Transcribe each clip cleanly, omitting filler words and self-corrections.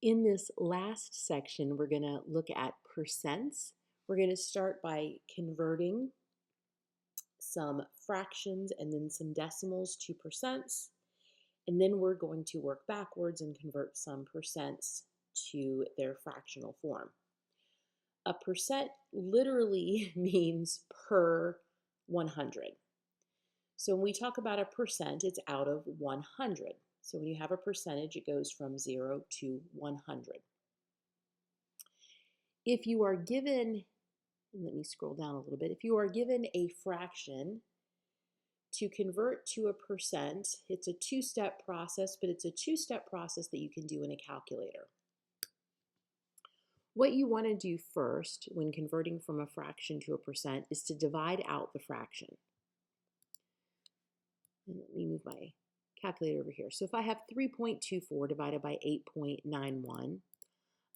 In this last section, we're going to look at percents. We're going to start by converting some fractions and then some decimals to percents. And then we're going to work backwards and convert some percents to their fractional form. A percent literally means per 100. So when we talk about a percent, it's out of 100. So when you have a percentage, it goes from 0 to 100. If you are given, let me scroll down a little bit, if you are given a fraction to convert to a percent, it's a two-step process, but it's a two-step process that you can do in a calculator. What you want to do first when converting from a fraction to a percent is to divide out the fraction. And let me move my calculator over here. So if I have 3.24 divided by 8.91,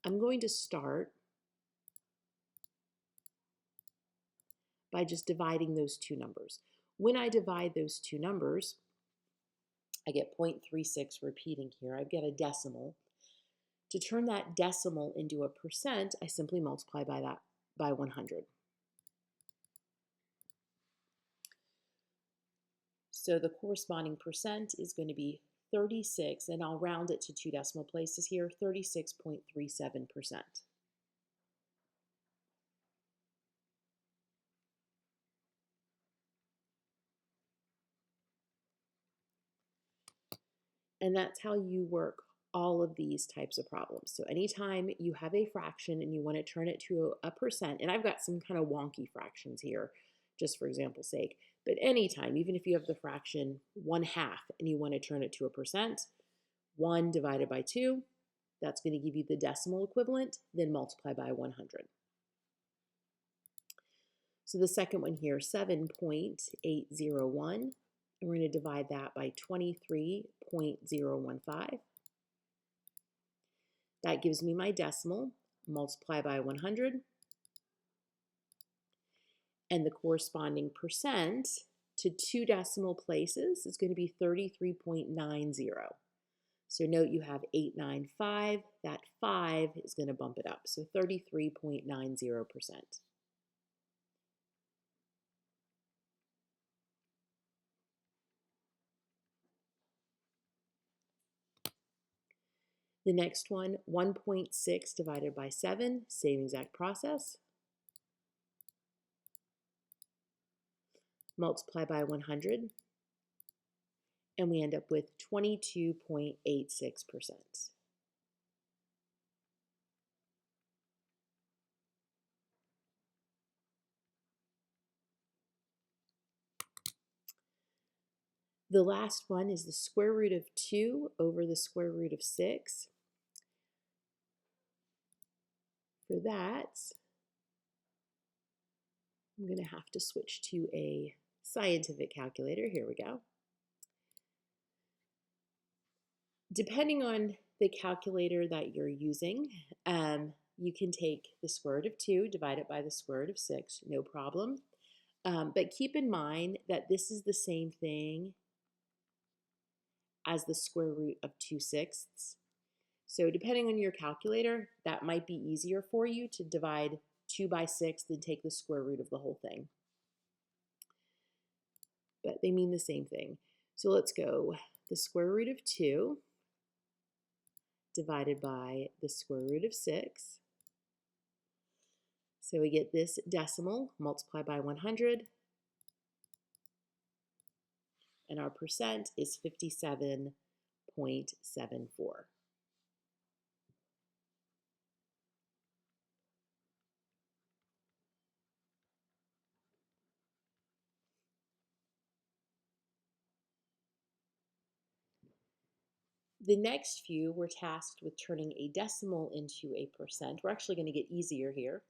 I'm going to start by just dividing those two numbers. When I divide those two numbers, I get 0.36 repeating here. I've got a decimal. To turn that decimal into a percent, I simply multiply by that by 100. So the corresponding percent is going to be 36, and I'll round it to two decimal places here, 36.37%. And that's how you work all of these types of problems. So anytime you have a fraction and you want to turn it to a percent, and I've got some kind of wonky fractions here, just for example's sake, but anytime, even if you have the fraction 1/2 and you want to turn it to a percent, 1 divided by 2, that's going to give you the decimal equivalent, then multiply by 100. So the second one here, 7.801. And we're going to divide that by 23.015. That gives me my decimal, multiply by 100. And the corresponding percent to two decimal places is going to be 33.90. So note you have 895. That 5 is going to bump it up. So 33.90%. The next one, 1.6 divided by 7, same exact process. Multiply by 100, and we end up with 22.86%. The last one is the square root of 2 over the square root of 6. For that, I'm going to have to switch to a scientific calculator. Here we go. Depending on the calculator that you're using, you can take the square root of 2, divide it by the square root of 6, no problem. But keep in mind that this is the same thing as the square root of 2/6. So depending on your calculator, that might be easier for you to divide 2 by 6 than take the square root of the whole thing. But they mean the same thing. So let's go the square root of 2 divided by the square root of 6. So we get this decimal, multiply by 100, and our percent is 57.74. The next few, we're tasked with turning a decimal into a percent. We're actually going to get easier here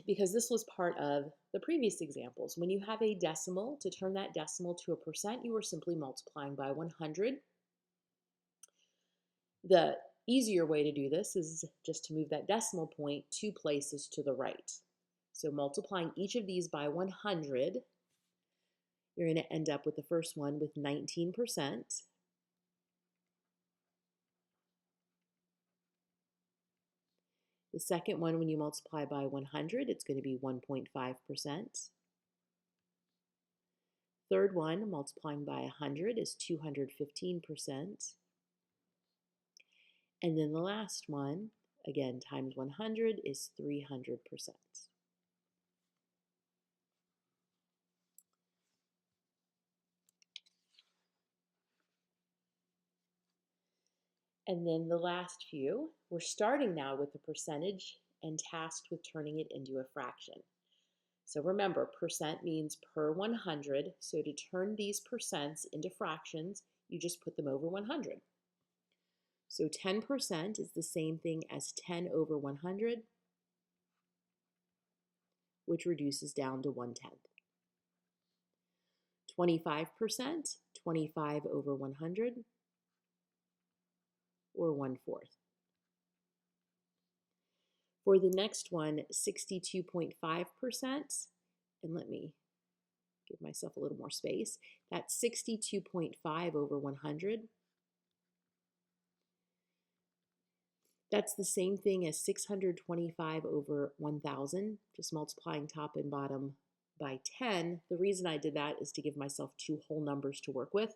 because this was part of the previous examples. When you have a decimal, to turn that decimal to a percent, you are simply multiplying by 100. The easier way to do this is just to move that decimal point 2 places to the right. So multiplying each of these by 100, you're going to end up with the first one with 19%. The second one, when you multiply by 100, it's going to be 1.5%. Third one, multiplying by 100 is 215%. And then the last one, again, times 100 is 300%. And then the last few, we're starting now with the percentage and tasked with turning it into a fraction. So remember, percent means per 100. So to turn these percents into fractions, you just put them over 100. So 10% is the same thing as 10 over 100, which reduces down to 1/10. 25%, 25 over 100, or 1/4. For the next one, 62.5%, and let me give myself a little more space. That's 62.5 over 100. That's the same thing as 625 over 1,000, just multiplying top and bottom by 10. The reason I did that is to give myself two whole numbers to work with.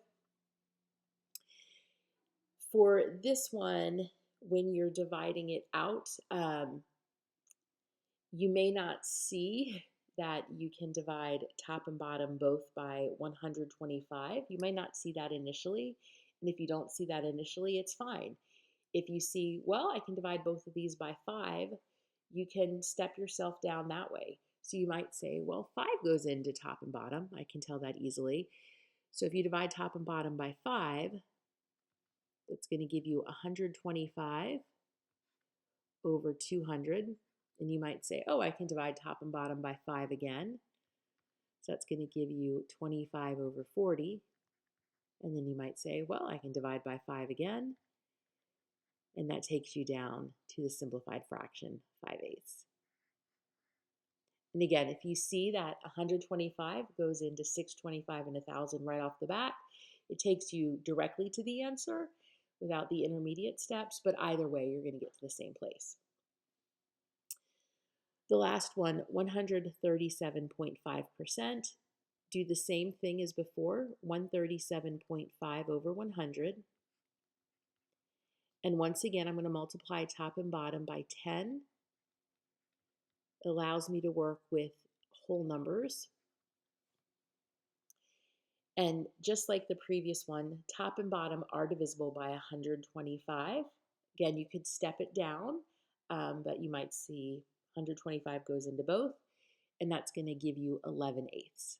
For this one, when you're dividing it out, you may not see that you can divide top and bottom both by 125. You may not see that initially. And if you don't see that initially, it's fine. If you see, well, I can divide both of these by 5, you can step yourself down that way. So you might say, well, 5 goes into top and bottom. I can tell that easily. So if you divide top and bottom by 5, that's going to give you 125 over 200. And you might say, oh, I can divide top and bottom by 5 again. So that's going to give you 25 over 40. And then you might say, well, I can divide by 5 again. And that takes you down to the simplified fraction, 5/8. And again, if you see that 125 goes into 625 and 1,000 right off the bat, it takes you directly to the answer without the intermediate steps, but either way, you're going to get to the same place. The last one, 137.5%. Do the same thing as before, 137.5 over 100. And once again, I'm going to multiply top and bottom by 10. It allows me to work with whole numbers. And just like the previous one, top and bottom are divisible by 125. Again, you could step it down, but you might see 125 goes into both, and that's going to give you 11/8.